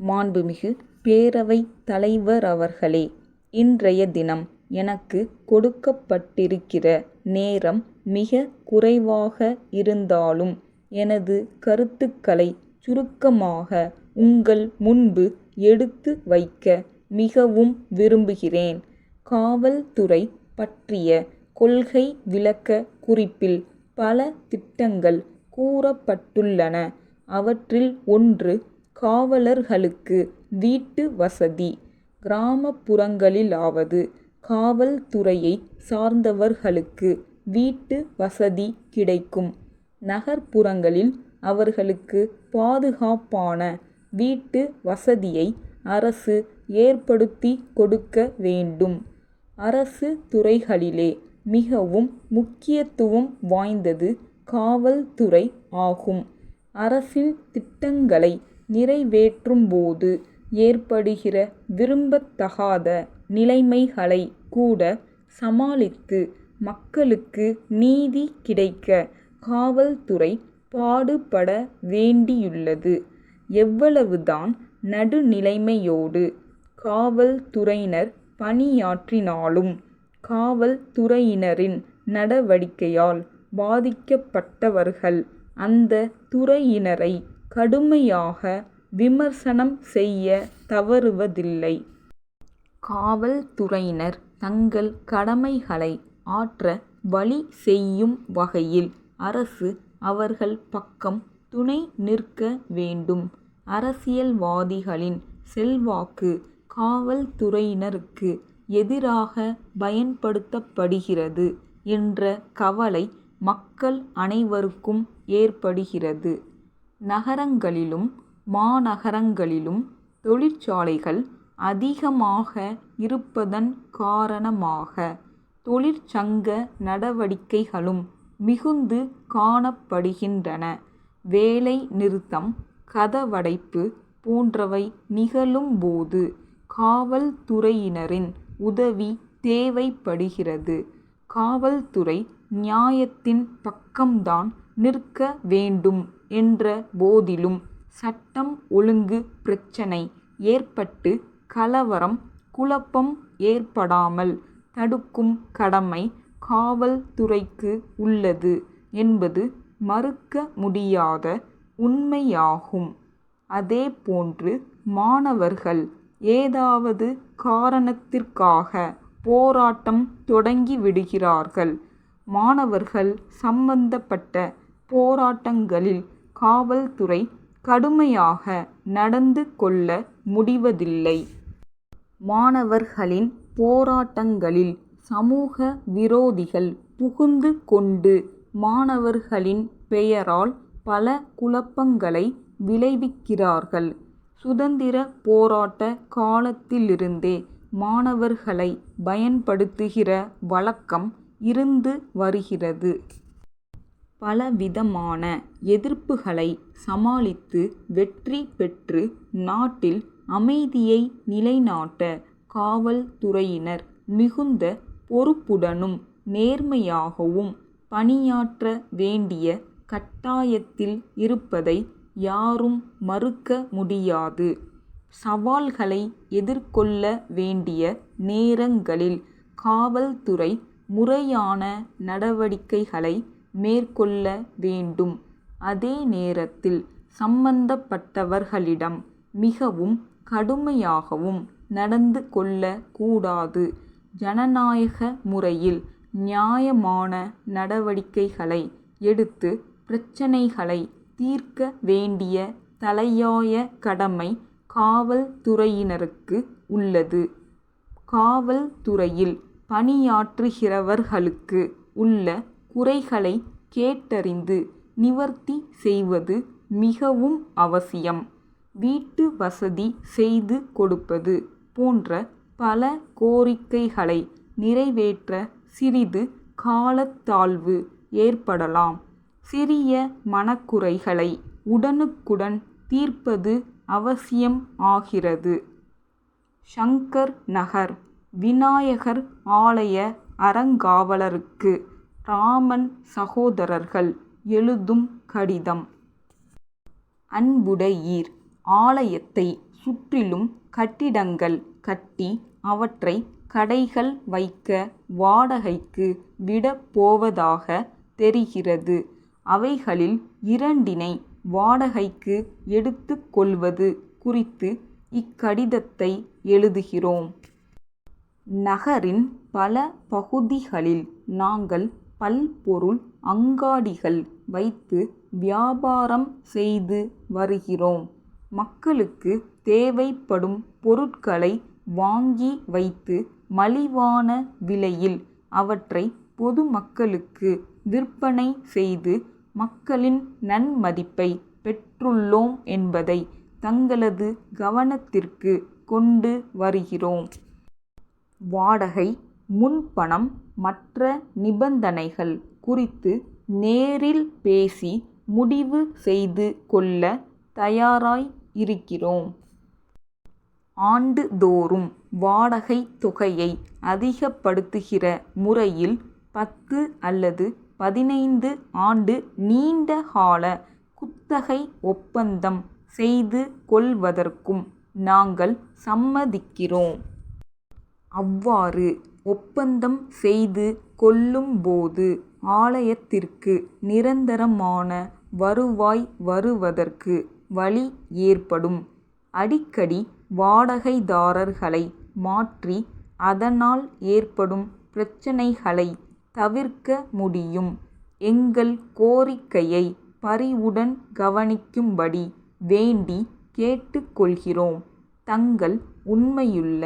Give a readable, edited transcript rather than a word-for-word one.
மாண்புமிகு பேரவைத் தலைவர் அவர்களே, இன்றைய தினம் எனக்கு கொடுக்கப்பட்டிருக்கிற நேரம் மிக குறைவாக இருந்தாலும் எனது கருத்துக்களை சுருக்கமாக உங்கள் முன்பு எடுத்து வைக்க மிகவும் விரும்புகிறேன். காவல்துறை பற்றிய கொள்கை விளக்க குறிப்பில் பல திட்டங்கள் கூறப்பட்டுள்ளன. அவற்றில் ஒன்று காவலர்களுக்கு வீட்டு வசதி. கிராமப்புறங்களிலாவது காவல்துறையை சார்ந்தவர்களுக்கு வீட்டு வசதி கிடைக்கும். நகர்ப்புறங்களில் அவர்களுக்கு பாதுகாப்பான வீட்டு வசதியை அரசு ஏற்படுத்தி கொடுக்க வேண்டும். அரசு துறைகளிலே மிகவும் முக்கியத்துவம் வாய்ந்தது காவல்துறை ஆகும். அரசின் திட்டங்களை நிறைவேற்றும்போது ஏற்படுகிற விரும்பத்தகாத நிலைமைகளை கூட சமாளித்து மக்களுக்கு நீதி கிடைக்க காவல்துறை பாடுபட வேண்டியுள்ளது. எவ்வளவுதான் நடுநிலைமையோடு காவல்துறையினர் பணியாற்றினாலும் காவல்துறையினரின் நடவடிக்கையால் பாதிக்கப்பட்டவர்கள் அந்த துறையினரை கடுமையாக விமர்சனம் செய்ய தவறுவதில்லை. காவல்துறையினர் தங்கள் கடமைகளை ஆற்ற வழி செய்யும் வகையில் அரசு அவர்கள் பக்கம் துணை நிற்க வேண்டும். அரசியல்வாதிகளின் செல்வாக்கு காவல்துறையினருக்கு எதிராக பயன்படுத்தப்படுகிறது என்ற கவலை மக்கள் அனைவருக்கும் ஏற்படுகிறது. நகரங்களிலும் மாநகரங்களிலும் தொழிற்சாலைகள் அதிகமாக இருப்பதன் காரணமாக தொழிற்சங்க நடவடிக்கைகளும் மிகுந்து காணப்படுகின்றன. வேலை நிறுத்தம், கதவடைப்பு போன்றவை நிகழும்போது காவல்துறையினரின் உதவி தேவைப்படுகிறது. காவல்துறை நியாயத்தின் பக்கம்தான் நிற்க வேண்டும் என்ற போதிலும் சட்டம் ஒழுங்கு பிரச்சினை ஏற்பட்டு கலவரம், குழப்பம் ஏற்படாமல் தடுக்கும் கடமை காவல்துறைக்கு உள்ளது என்பது மறுக்க முடியாத உண்மையாகும். அதேபோன்று மாணவர்கள் ஏதாவது காரணத்திற்காக போராட்டம் தொடங்கிவிடுகிறார்கள். மாணவர்கள் சம்பந்தப்பட்ட போராட்டங்களில் காவல்துறை கடுமையாக நடந்து கொள்ள முடிவதில்லை. மாணவர்களின் போராட்டங்களில் சமூக விரோதிகள் புகுந்து கொண்டு மாணவர்களின் பெயரால் பல குழப்பங்களை விளைவிக்கிறார்கள். சுதந்திர போராட்ட காலத்திலிருந்தே மாணவர்களை பயன்படுத்துகிற வழக்கம் இருந்து வருகிறது. பலவிதமான எதிர்ப்புகளை சமாளித்து வெற்றி பெற்று நாட்டில் அமைதியை நிலைநாட்ட காவல்துறையினர் மிகுந்த பொறுப்புடனும் நேர்மையாகவும் பணியாற்ற வேண்டிய கட்டாயத்தில் இருப்பதை யாரும் மறுக்க முடியாது. சவால்களை எதிர்கொள்ள வேண்டிய நேரங்களில் காவல்துறை முறையான நடவடிக்கைகளை மேற்கொள்ள வேண்டும். அதே நேரத்தில் சம்பந்தப்பட்டவர்களிடம் மிகவும் கடுமையாகவும் நடந்து கொள்ள கூடாது. ஜனநாயக முறையில் நியாயமான நடவடிக்கைகளை எடுத்து பிரச்சினைகளை தீர்க்க வேண்டிய தலையாய கடமை காவல்துறையினருக்கு உள்ளது. காவல்துறையில் பணியாற்றுகிறவர்களுக்கு உள்ள குறைகளை கேட்டறிந்து நிவர்த்தி செய்வது மிகவும் அவசியம். வீட்டு வசதி செய்து கொடுப்பது போன்ற பல கோரிக்கைகளை நிறைவேற்ற சிறிது காலத்தாழ்வு ஏற்படலாம். சிறிய மனக்குறைகளை உடனுக்குடன் தீர்ப்பது அவசியம் ஆகிறது. சங்கர் நகர் விநாயகர் ஆலய அறங்காவலருக்கு ராமன் சகோதரர்கள் எழுதும் கடிதம். அன்புடையீர், ஆலயத்தை சுற்றிலும் கட்டிடங்கள் கட்டி அவற்றை கடைகள் வைக்க வாடகைக்கு விடப் போவதாக தெரிகிறது. அவைகளில் 2 வாடகைக்கு எடுத்துக் கொள்வது குறித்து இக்கடிதத்தை எழுதுகிறோம். நகரின் பல பகுதிகளில் நாங்கள் பல்பொருள் அங்காடிகள் வைத்து வியாபாரம் செய்து வருகிறோம். மக்களுக்கு தேவைப்படும் பொருட்களை வாங்கி வைத்து மலிவான விலையில் அவற்றை பொதுமக்களுக்கு விற்பனை செய்து மக்களின் நன்மதிப்பை பெற்றுள்ளோம் என்பதை தங்களது கவனத்திற்கு கொண்டு வருகிறோம். வாடகை, முன்பணம், மற்ற நிபந்தனைகள் குறித்து நேரில் பேசி முடிவு செய்து கொள்ள தயாராய் இருக்கிறோம். ஆண்டுதோறும் வாடகை தொகையை அதிகப்படுத்துகிற முறையில் 10 அல்லது 15 ஆண்டு நீண்ட கால குத்தகை ஒப்பந்தம் செய்து கொள்வதற்கும் நாங்கள் சம்மதிக்கிறோம். அவ்வாறு ஒப்பந்தம் செய்து கொள்ளும்போது ஆலயத்திற்கு நிரந்தரமான வருவாய் வருவதற்கு வழி ஏற்படும். அடிக்கடி வாடகைதாரர்களை மாற்றி அதனால் ஏற்படும் பிரச்சினைகளை தவிர்க்க முடியும். எங்கள் கோரிக்கையை பரிவுடன் கவனிக்கும்படி வேண்டி கேட்டுக்கொள்கிறோம். தங்கள் உண்மையுள்ள